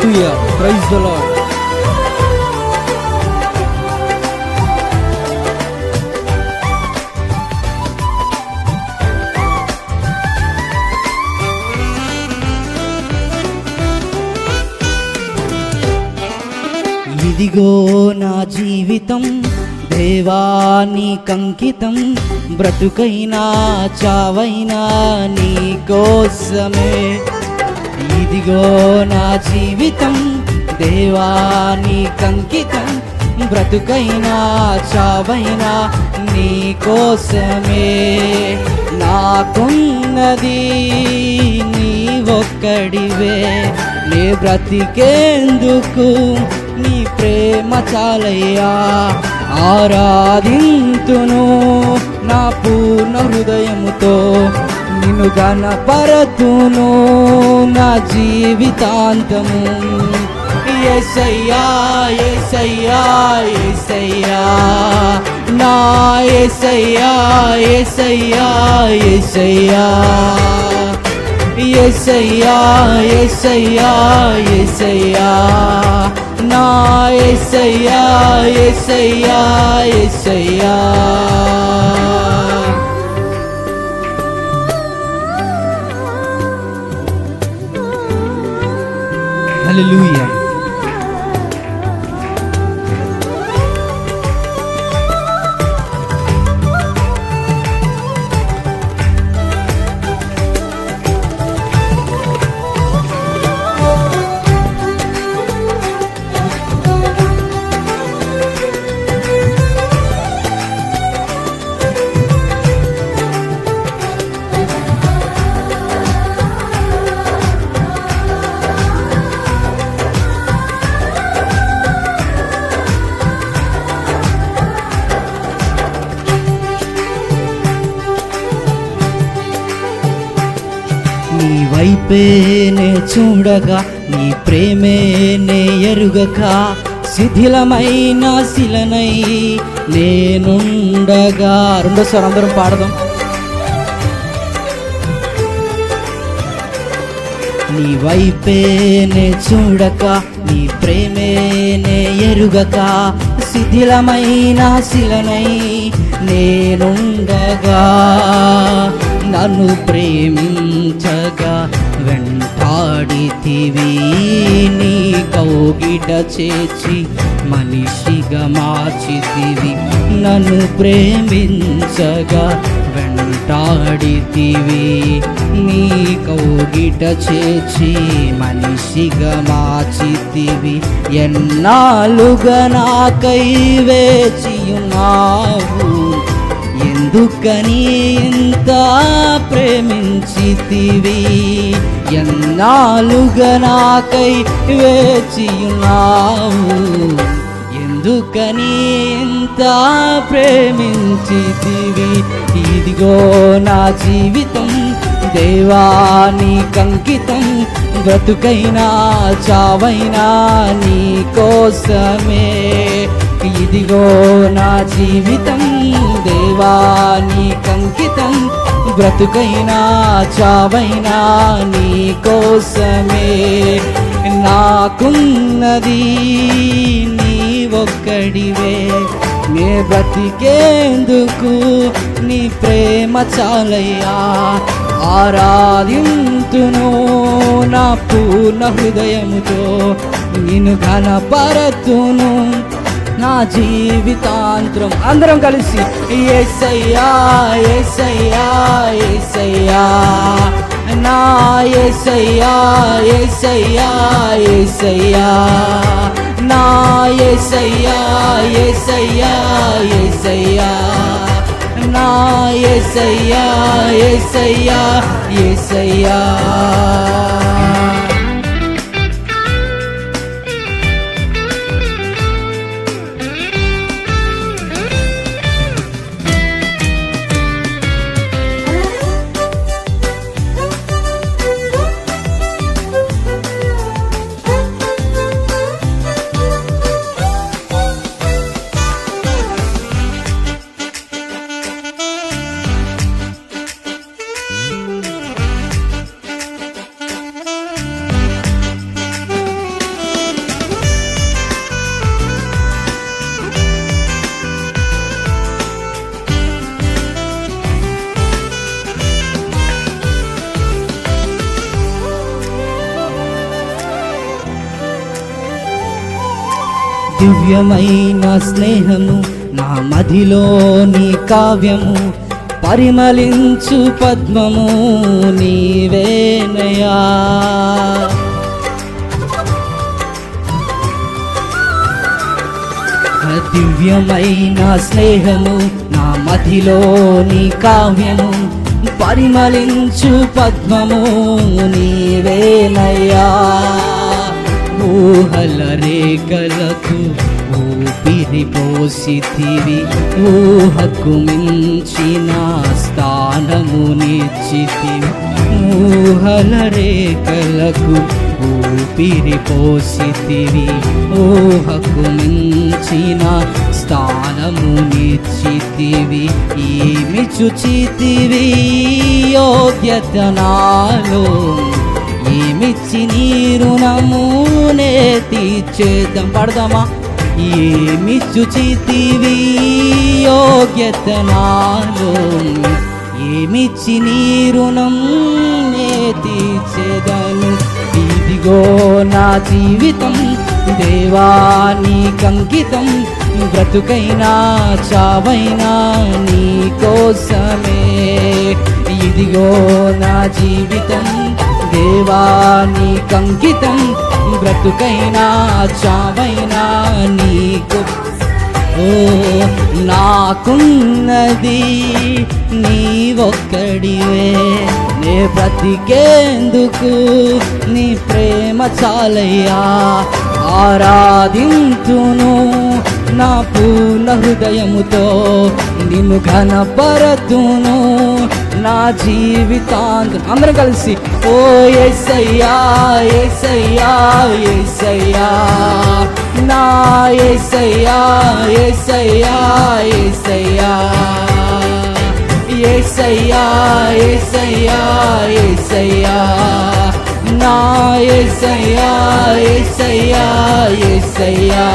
Hallelujah, praise the lord. ఇదిగో నా జీవితం దేవానికంకితం, బ్రతుకైనా చావైనా నీ కోసమే. ఇదిగో నా జీవితం దేవానికంకితం, బ్రతుకైనా చావైనా నీ కోసమే. నాకున్నది నీ ఒక్కడివే, నే బ్రతికేందుకు నీ ప్రేమ చాలయ్యా. ఆరాధింతును నా పూర్ణ హృదయముతో, నిన్ను గణపరతును నా జీవితాంతము. యేసయ్యా యేసయ్యా యేసయ్యా, నా యేసయ్యా యేసయ్యా యేసయ్యా, యేసయ్యా యేసయ్యా యేసయ్యా, నా యేసయ్యా యేసయ్యా యేసయ్యా. హల్లెలూయా. నీ వైపేనే చూడగా, నీ ప్రేమేనే ఎరుగక, శిథిలమైన శిలనై నేనుండగా. రెండోసారి అందరం పాడదాం. నీ వైపేనే చూడక, నీ ప్రేమేనే ఎరుగక, శిథిలమైన శిలనై నేనుండగా. నన్ను ప్రేమించగా వెంటాడితివి, నీ కౌగిట చేర్చి మనిషిగా మార్చితివి. నన్ను ప్రేమించగా వెంటాడితివి, నీ కౌగిట చేర్చి మనిషిగా మార్చితివి. ఎన్నాళ్ళుగా నాకై వేచియున్నావు, ఎందుకని ఇంత ప్రేమించితివి. ఎన్నాళ్ళుగా నాకై వేచియున్నావు, ఎందుకని ఇంత ప్రేమించితివి. ఇదిగో నా జీవితం దేవానికంకితం, బ్రతుకైనా చావైనా నీ కోసమే. ఇదిగో నా జీవితం దేవానికంకితం, బ్రతుకైనా చావైనా నీ కోసమే. నాకున్నది నీ ఒక్కడివే, నే బ్రతికేందుకు నీ ప్రేమ చాలయ్యా. ఆరాధింతును నా పూర్ణ హృదయముతో, నిన్ను ఘనపరతును నా జీవితాంతరం. అందరం కలిసి యేసయ్యా యేసయ్యా యేసయ్యా, నా యేసయ్యా యేసయ్యా యేసయ్యా, నా యేసయ్యా యేసయ్యా యేసయ్యా, నా యేసయ్యా యేసయ్యా యేసయ్యా. దివ్యమైన స్నేహము నా మదిలో నీ కావ్యము, పరిమళించు పద్మము నీవేనయా. దివ్యమైన స్నేహము నా మదిలో నీ కావ్యము, పరిమళించు పద్మము నీవేనయ్యా. ఊహల రేఖలకు ఊపిరి పోసితివి, ఊహకు మించిన స్థానము నిచ్చితివి. ఊహల రేఖలకు ఊపిరి పోసితివి, ఊహకు మించిన స్థానము నిచ్చితివి. ఏమి చుచితివి యోగ్యత నాలో, ఏమిచ్చి నీ రుణమునే తీర్చేద్దాం. పడదామా? ఏమి చుచితివి యోగ్యత నాలో, ఏమిచ్చి నీ రుణం నే తీర్చేదను. ఇదిగో నా జీవితం దేవా నీకంకితం, బ్రతుకైనా చావైనా నీ కోసమే. ఇదిగో నా జీవితం దేవా నీకంకితం, బ్రతుకైనా చావైనా నీకు. ఓ నాకున్నది నీ ఒక్కడివే, నే బ్రతికేందుకు నీ ప్రేమ చాలయ్యా. ఆరాధింతును నా పూర్ణ హృదయముతో, నిన్ను ఘనపరతును నా జీవితాంతం. అందరం కలిసి ఓ యేసయ్యా యేసయ్యా యేసయ్యా, నా యేసయ్యా యేసయ్యా యేసయ్యా, యేసయ్యా యేసయ్యా యేసయ్యా, నా యేసయ్యా యేసయ్యా యేసయ్యా.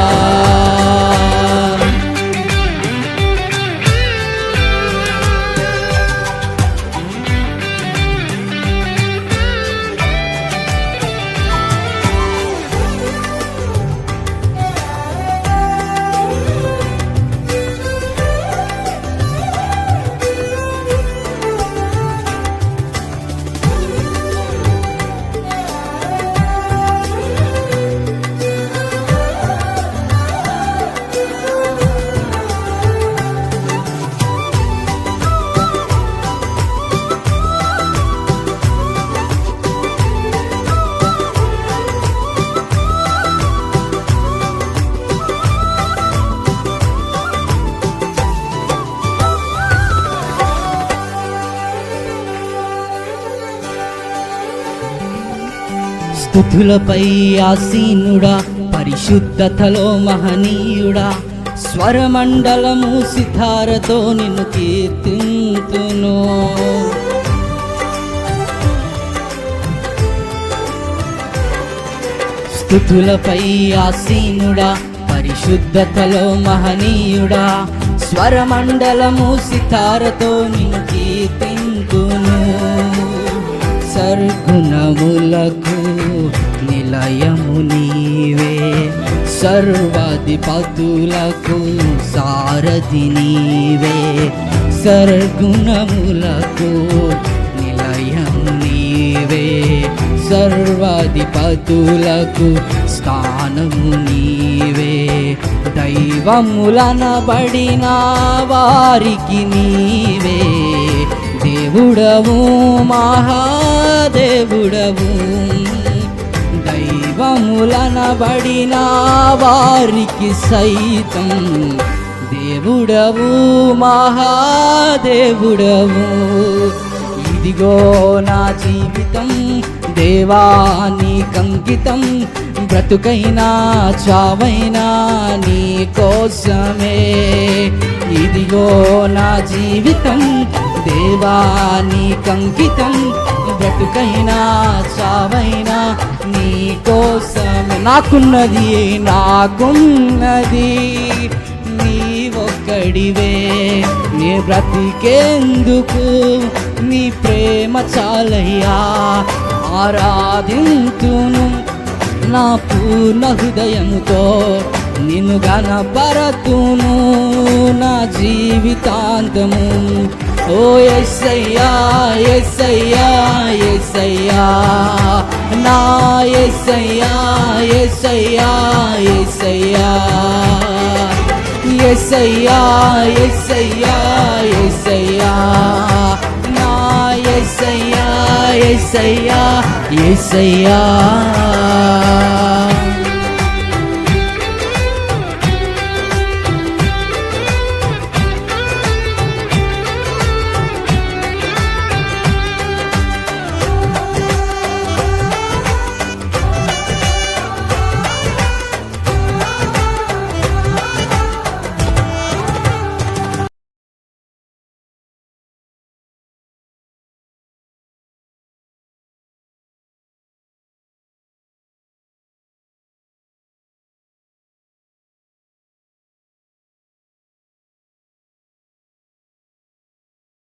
స్తుతులపై ఆసీనుడా, పరిశుద్ధతలో మహనీయుడా, స్వరమండలము సితారతో నిన్ను కీర్తింతును. స్తుతులపై ఆసీనుడా, పరిశుద్ధతలో మహనీయుడా, స్వరమండలము సితారతో నిన్ను కీర్తింతును. సర్గుణములకు నిలయము నీవే, సర్వాధిపతులకు సారథి నీవే. సర్గుణములకు నిలయము నీవే, సర్వాధిపతులకు స్థానము నీవే. దైవములనబడిన వారికి నీవే దేవుడవు, మహాదేవుడవు. దైవములనబడిన వారికి సైతం దేవుడవు, మహాదేవుడవు. ఇదిగో నా జీవితం దేవా నీకంకితం, బ్రతుకైనా చావైనా నీ కోసమే. ఇదిగో నా జీవితం దేవా నీకంకితం, బ్రతుకైనా చావైనా నీ కోసమే. నాకున్నది నీ ఒక్కడివే, నీ బ్రతికేందుకు నీ ప్రేమ చాలయ్యా. ఆరాధింతును నా పూర్ణ హృదయముతో, నిన్ను గణపరతును నా జీవితాంతము. ఓ యేసయ్యా యేసయ్యా యేసయ్యా నా యేసయ్యా యేసయ్యా యేసయ్యా యేసయ్యా యేసయ్యా యేసయ్యా నా యేసయ్యా యేసయ్యా యేసయ్యా